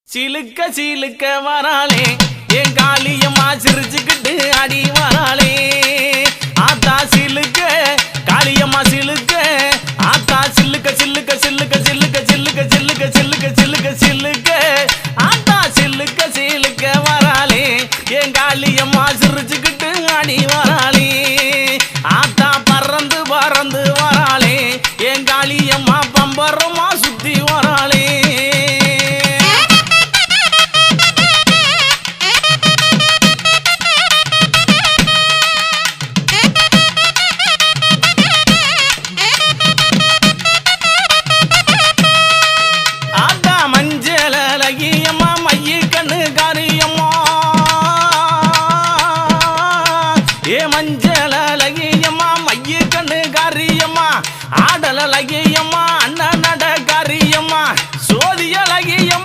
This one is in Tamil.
சிலுக்க சிலுக்க வராளே என் காளியம்மா சிரிச்சுக்கிட்டு அடி வராளே ஆத்தா சிலுக்க காளியம்மா சிலுக்க ஆத்தா சில்லுக்க சில்லுக்க சில்லுக்க சில்லுக்க சில்லுக்க சில்லுக்க சில்லுக்க சில்லுக்க சில்லுக்க ஆத்தா சில்லுக்க சிலுக்க வராளே என் காளியம்மா சிரிச்சுக்கிட்டு அடி வராளே